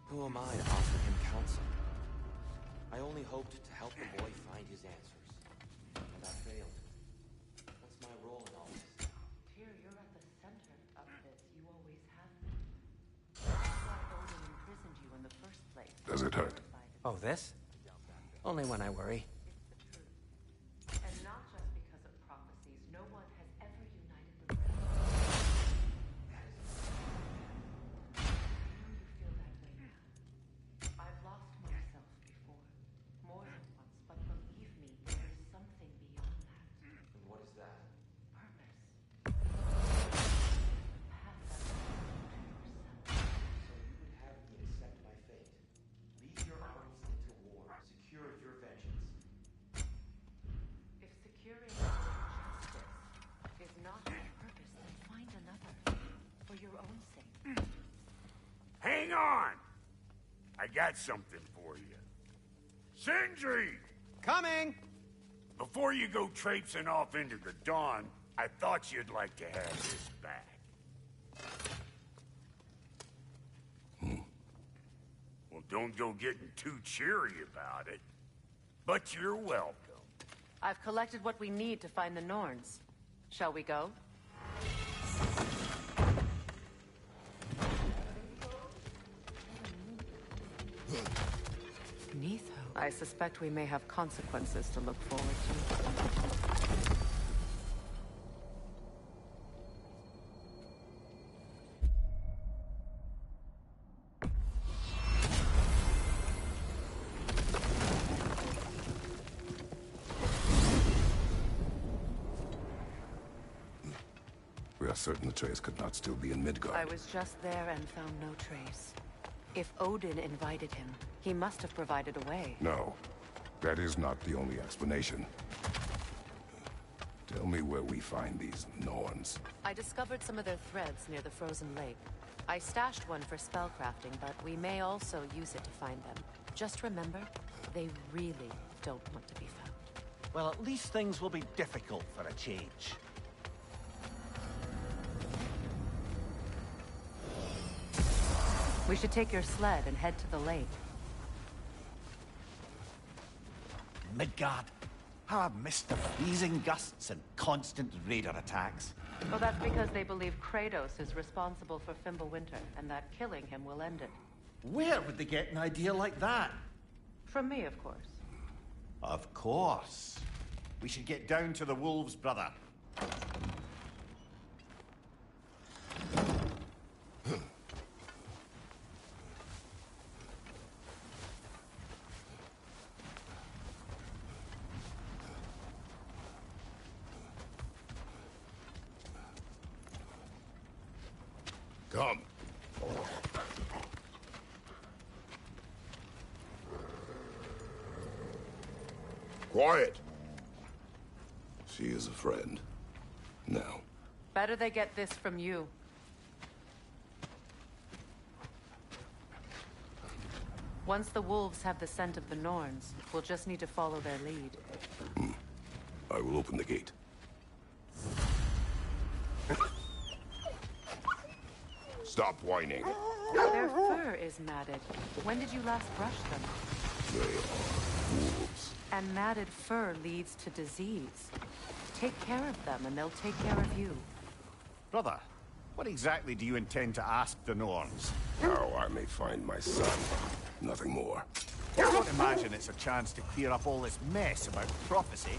Who am I to offer him counsel? I only hoped to help the boy find his answers. And I failed. What's my role in all this?
Tyr, you're at the center of this. You always have been. That's why Odin imprisoned you in the first place.
Does it hurt?
Oh, this? Only when I worry.
And not just because of prophecies. No one has ever united the realms. You feel that way now. I've lost myself before. More than once, but believe me, there is something beyond that.
And what is that?
Purpose. The path that leads you to yourself.
So you would have me accept my fate. Lead your armies into war. Secure your vengeance.
If securing justice is not your purpose, then find another. For your own sake.
Hang on! I got something for you. Sindri!
Coming!
Before you go traipsing off into the dawn, I thought you'd like to have this back. Well, don't go getting too cheery about it. But you're welcome.
I've collected what we need to find the Norns. Shall we go? Neitho. I suspect we may have consequences to look forward to.
We are certain Atreus could not still be in Midgard.
I was just there and found no trace. If Odin invited him, he must have provided a way.
No, that is not the only explanation. Tell me where we find these Norns.
I discovered some of their threads near the frozen lake. I stashed one for spellcrafting, but we may also use it to find them. Just remember, they really don't want to be found.
Well, at least things will be difficult for a change.
We should take your sled and head to the lake.
Midgard. How I've missed the freezing gusts and constant raider attacks.
Well, that's because they believe Kratos is responsible for Fimbulwinter, and that killing him will end it.
Where would they get an idea like that?
From me, of course.
Of course. We should get down to the wolves, brother.
Come. Quiet. She is a friend. Now.
Better they get this from you. Once the wolves have the scent of the Norns, we'll just need to follow their lead.
I will open the gate. Stop whining.
Their fur is matted. When did you last brush them?
They are wolves.
And matted fur leads to disease. Take care of them, and they'll take care of you.
Brother, what exactly do you intend to ask the Norns?
How I may find my son. Nothing more.
I don't imagine it's a chance to clear up all this mess about prophecy.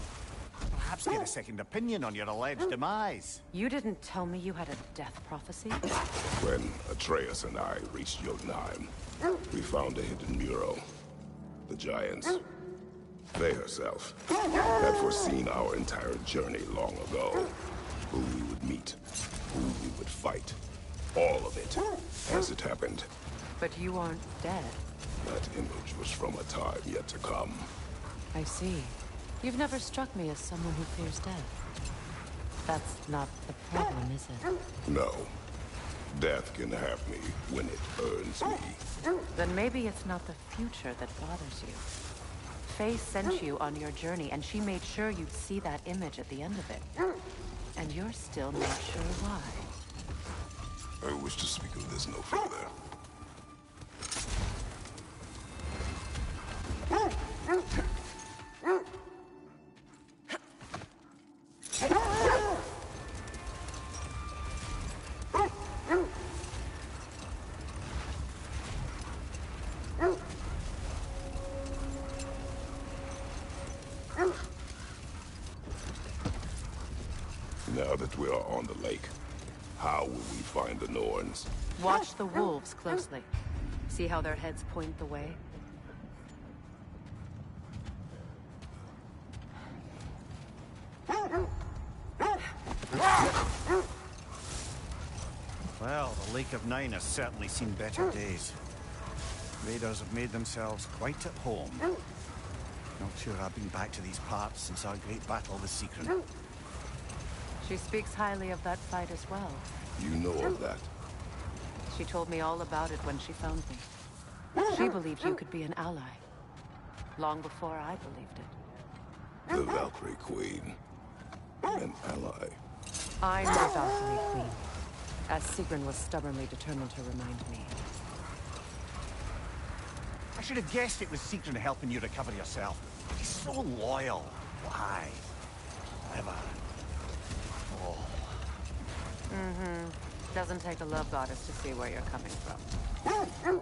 Perhaps get a second opinion on your alleged demise.
You didn't tell me you had a death prophecy?
When Atreus and I reached Jotunheim, we found a hidden mural. The Giants, Faye herself, had foreseen our entire journey long ago. Who we would meet, who we would fight. All of it, as it happened.
But you aren't dead.
That image was from a time yet to come.
I see. You've never struck me as someone who fears death. That's not the problem, is it?
No. Death can have me when it earns me.
Then maybe it's not the future that bothers you. Faye sent you on your journey, and she made sure you'd see that image at the end of it. And you're still not sure why.
I wish to speak of this no further. Now that we are on the lake, how will we find the Norns?
Watch the wolves closely. See how their heads point the way?
Well, the Lake of Nine has certainly seen better days. Raiders have made themselves quite at home. Not sure I've been back to these parts since our great battle with Secret.
She speaks highly of that fight as well.
You know of that?
She told me all about it when she found me. She believed you could be an ally. Long before I believed it.
The Valkyrie Queen. An ally.
I'm the Valkyrie Queen. As Sigrun was stubbornly determined to remind me.
I should have guessed it was Sigrun helping you recover yourself. He's so loyal. Why? Clever. Oh.
Mm-hmm. Doesn't take a love goddess to see where you're coming from.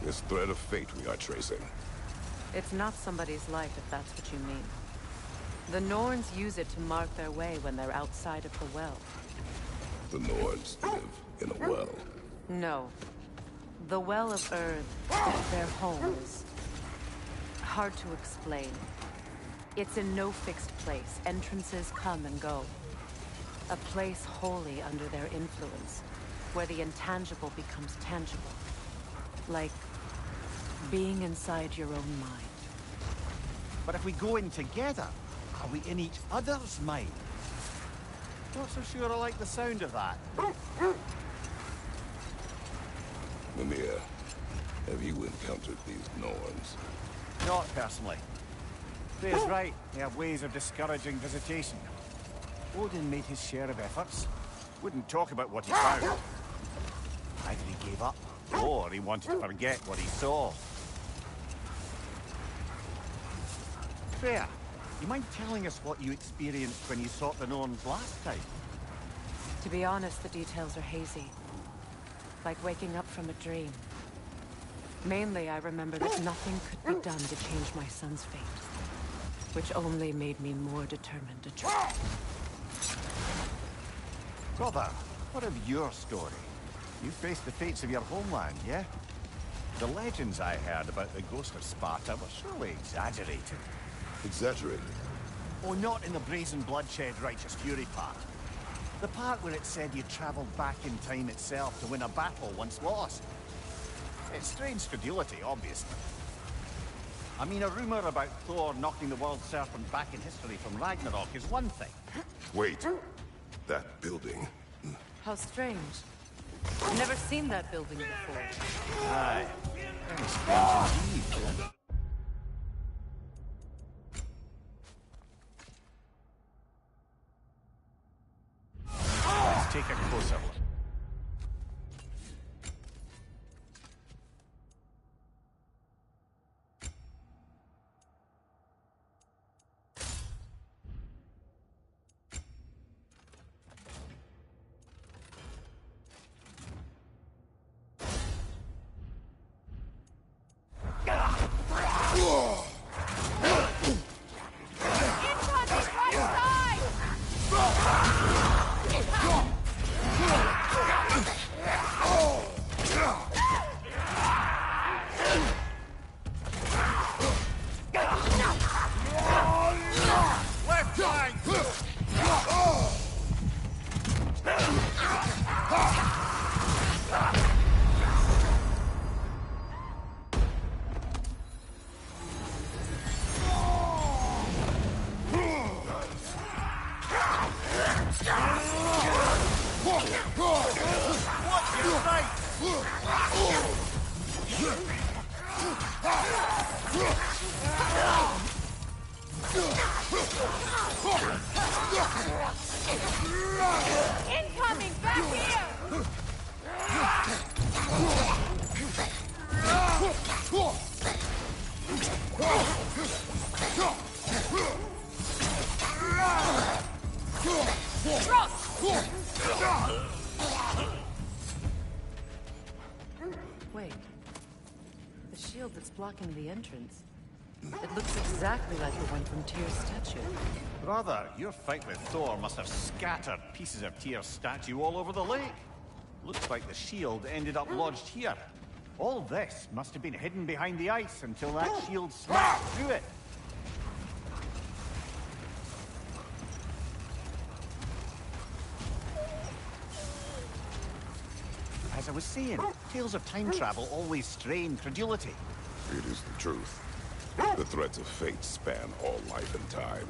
This thread of fate we are tracing.
It's not somebody's life, if that's what you mean. The Norns use it to mark their way when they're outside of the well.
The Norns live in a well.
No. The Well of Earth, their home, is hard to explain. It's in no fixed place. Entrances come and go. A place wholly under their influence, where the intangible becomes tangible. Like being inside your own mind.
But if we go in together, are we in each other's mind? Not so sure I like the sound of that.
Mimir, have you encountered these Norns?
Not personally. Faye's right. They have ways of discouraging visitation. Odin made his share of efforts. Wouldn't talk about what he found. Either he gave up, or he wanted to forget what he saw. Faye, you mind telling us what you experienced when you sought the Norns last time?
To be honest, the details are hazy. Like waking up from a dream. Mainly, I remember that nothing could be done to change my son's fate. Which only made me more determined to try.
Brother, what of your story? You faced the fates of your homeland, yeah? The legends I heard about the ghost of Sparta were surely exaggerated.
Exaggerated?
Oh, not in the brazen bloodshed righteous fury part. The part where it said you travelled back in time itself to win a battle once lost. It's strange credulity, obviously. I mean, a rumour about Thor knocking the world serpent back in history from Ragnarok is one thing.
Wait. That building.
How strange. I've never seen that building before.
Aye. Very strange indeed. Let's take a closer look.
Incoming! Back here!
Wait. The shield that's blocking the entrance. It looks exactly like the one from Tyr's statue.
Brother, your fight with Thor must have scattered pieces of Tyr's statue all over the lake. Looks like the shield ended up lodged here. All this must have been hidden behind the ice until that shield smashed through it. As I was saying, tales of time travel always strain credulity.
It is the truth. The threats of fate span all life and time.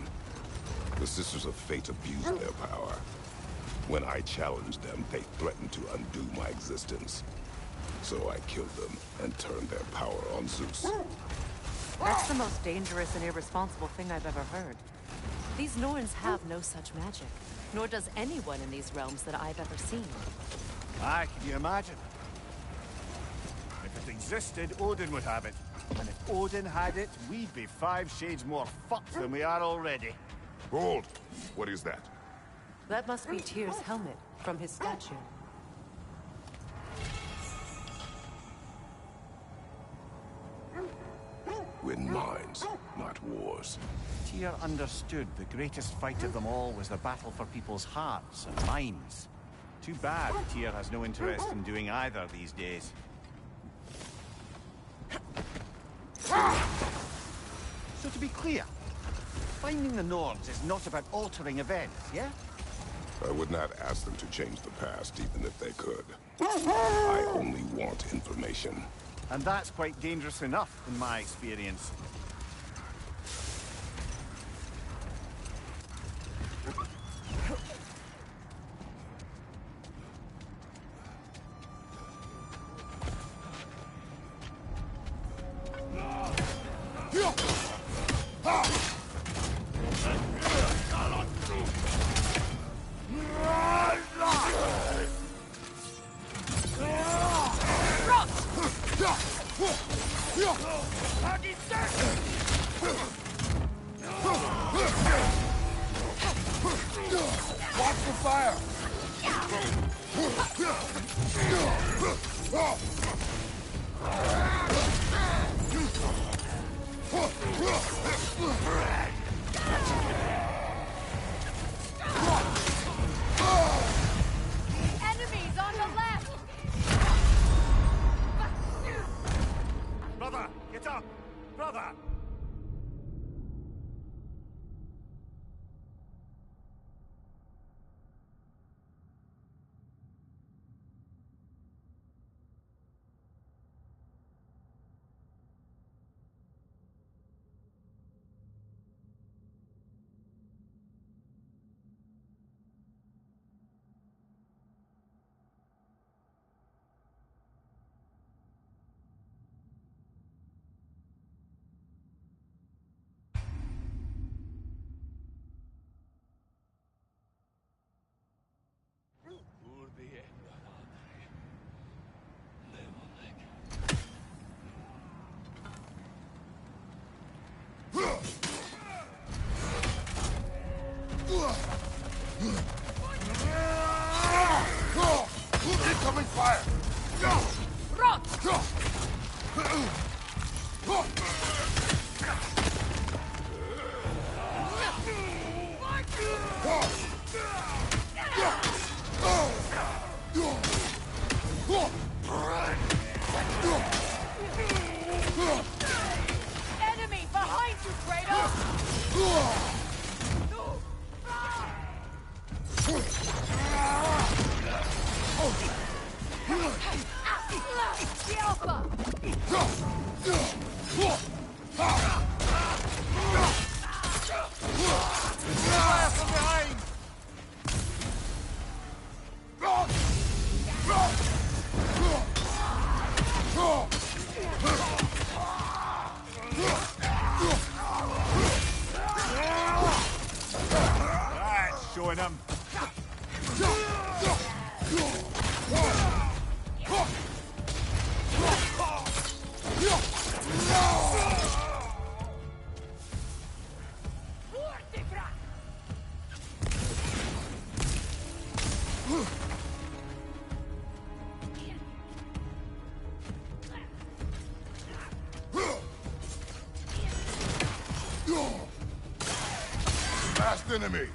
The Sisters of Fate abused their power. When I challenged them, they threatened to undo my existence. So I killed them and turned their power on Zeus.
That's the most dangerous and irresponsible thing I've ever heard. These Norns have no such magic, nor does anyone in these realms that I've ever seen.
Aye, can you imagine? If it existed, Odin would have it. And if Odin had it, we'd be 5 shades more fucked than we are already.
Hold! What is that?
That must be Tyr's helmet from his statue.
Win minds, not wars.
Tyr understood the greatest fight of them all was the battle for people's hearts and minds. Too bad Tyr has no interest in doing either these days. So to be clear, finding the Nords is not about altering events, yeah?
I would not ask them to change the past, even if they could. I only want information.
And that's quite dangerous enough, in my experience.
Watch the fire! Enemies on the left!
Brother, get up! Brother!
the Alpha!
Fire from behind! That's showing him.
Last enemy.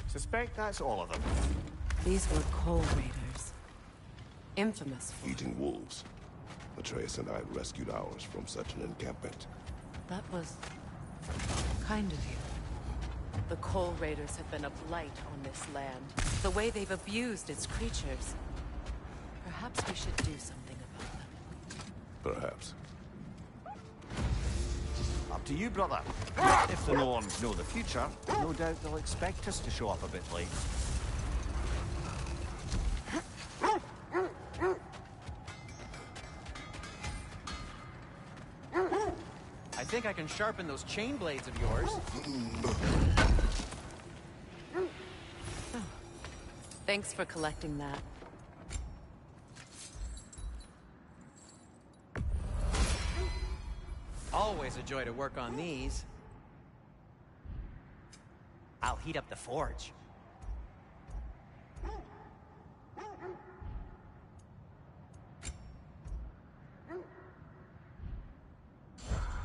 Suspect that's all of them.
These were Coal Raiders. Infamous for...
Eating wolves. Atreus and I rescued ours from such an encampment.
That was... kind of you. The Coal Raiders have been a blight on this land. The way they've abused its creatures. Perhaps we should do something about them.
Perhaps.
Up to you, brother. If the Norns know the future, no doubt they'll expect us to show up a bit late.
I think I can sharpen those chain blades of yours.
Thanks for collecting that.
Always a joy to work on these. I'll heat up the forge.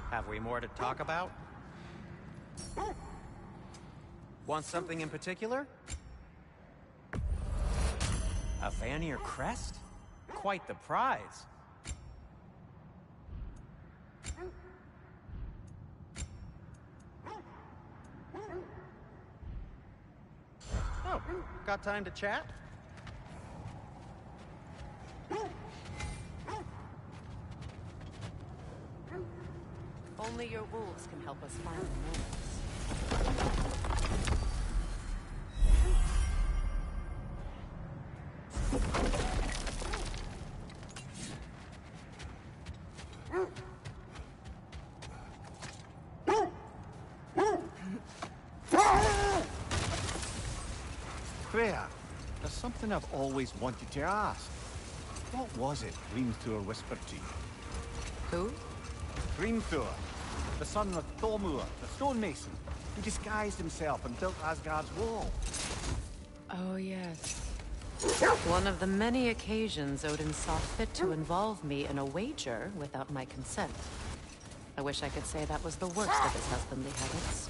Have we more to talk about? Want something in particular? A Vanir crest? Quite the prize. Oh, got time to chat?
Only your wolves can help us find the Norns.
Freya, there's something I've always wanted to ask. What was it Grimthor whispered to you?
Who?
Grimthor, the son of Thormur, the stonemason, who disguised himself and built Asgard's wall.
Oh, yes. One of the many occasions Odin saw fit to involve me in a wager without my consent. I wish I could say that was the worst of his husbandly habits.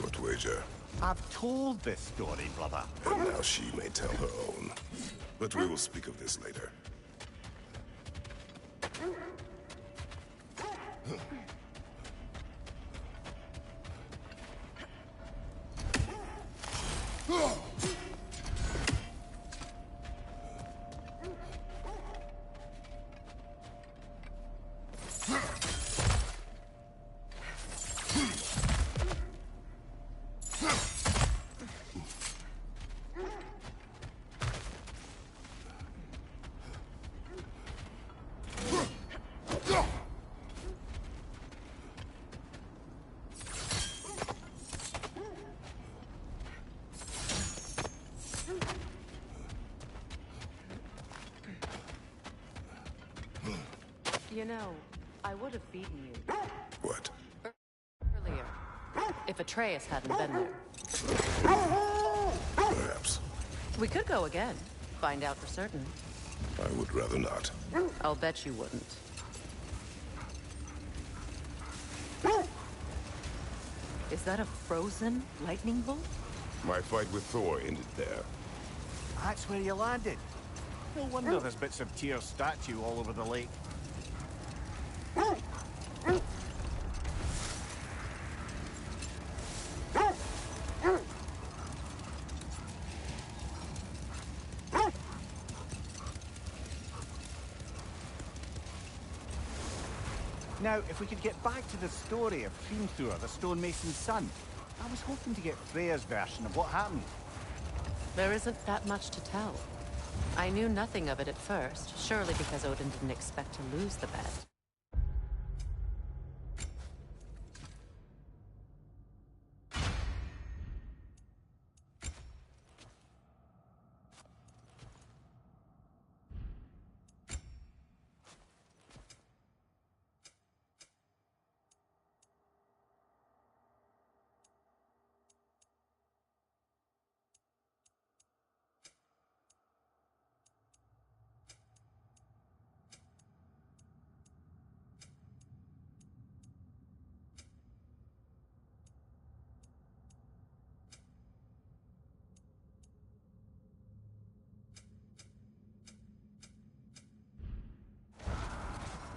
What wager?
I've told this story, brother.
And now she may tell her own. But we will speak of this later.
You know, I would have beaten you.
What?
Earlier. If Atreus hadn't been there.
Perhaps.
We could go again. Find out for certain.
I would rather not.
I'll bet you wouldn't. Is that a frozen lightning bolt?
My fight with Thor ended there.
That's where you landed. No wonder there's bits of Tyr's statue all over the lake. Now, if we could get back to the story of Hrimthur, the stonemason's son, I was hoping to get Freya's version of what happened.
There isn't that much to tell. I knew nothing of it at first, surely because Odin didn't expect to lose the bet.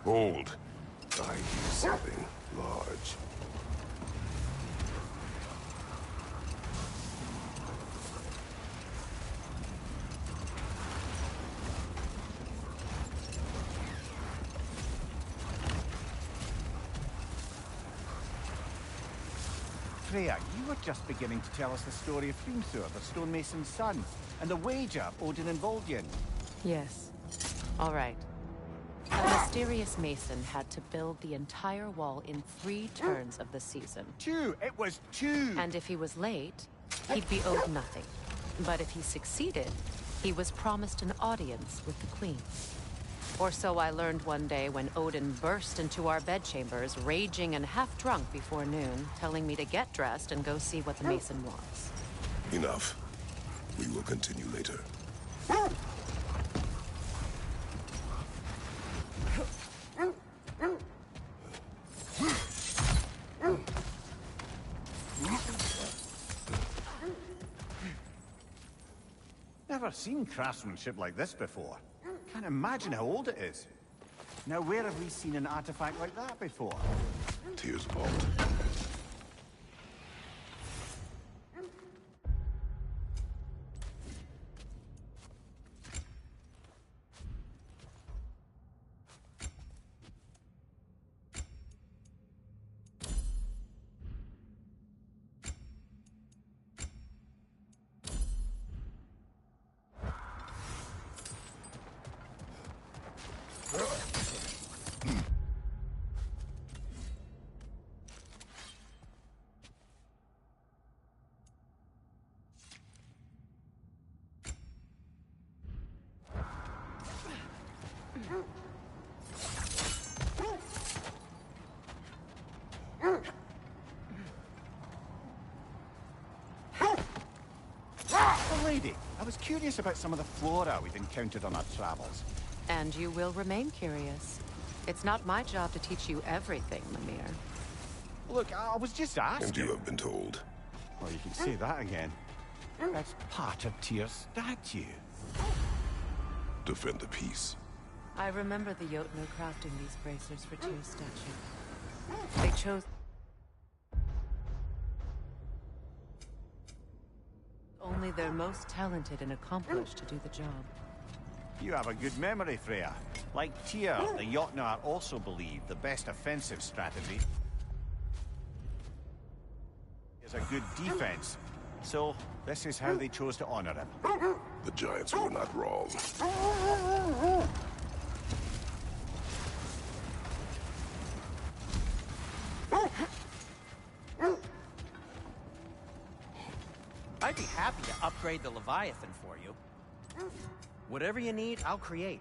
Hold. I hear something large.
Freya, you were just beginning to tell us the story of Hrimthur, the stonemason's son, and the wager Odin involved you in.
Yes. All right. A mysterious mason had to build the entire wall in 3 turns of the season.
2! It was 2!
And if he was late, he'd be owed nothing. But if he succeeded, he was promised an audience with the queen. Or so I learned one day when Odin burst into our bedchambers, raging and half drunk before noon, telling me to get dressed and go see what the mason wants.
Enough. We will continue later.
Never seen craftsmanship like this before. Can't imagine how old it is. Now, where have we seen an artifact like that before?
Tyr's vault.
Lady, I was curious about some of the flora we've encountered on our travels.
And you will remain curious. It's not my job to teach you everything, Mimir.
Look, I was just asking.
And you have been told.
Well, you can say that again. That's part of Tyr's statue.
Defend the peace.
I remember the Jotnar crafting these bracers for Tyr's statue. They chose... only their most talented and accomplished to do the job.
You have a good memory, Freya. Like Tyr, the Jotnar also believe the best offensive strategy is a good defense. So, this is how they chose to honor him.
The giants were not wrong.
I'd be happy to upgrade the Leviathan for you. Whatever you need, I'll create.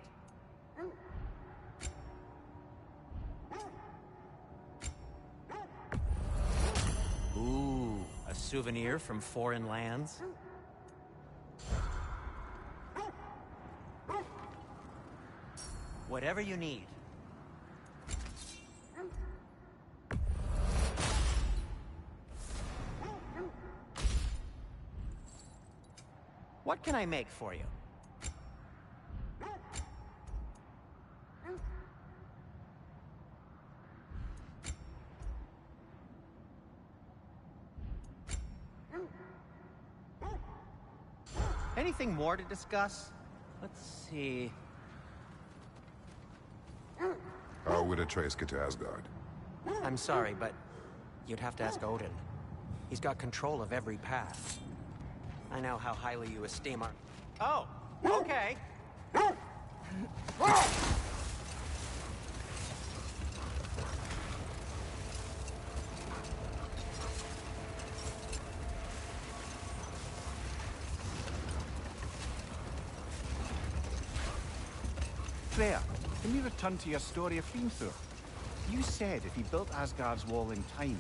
Ooh, a souvenir from foreign lands? Whatever you need. What can I make for you? Anything more to discuss? Let's see.
Are
would Atreus get to Asgard?
I'm sorry, but you'd have to ask Odin. He's got control of every path. I know how highly you esteem our... Oh, okay.
Freya, can we return to your story of Fiendthor? You said if he built Asgard's wall in time,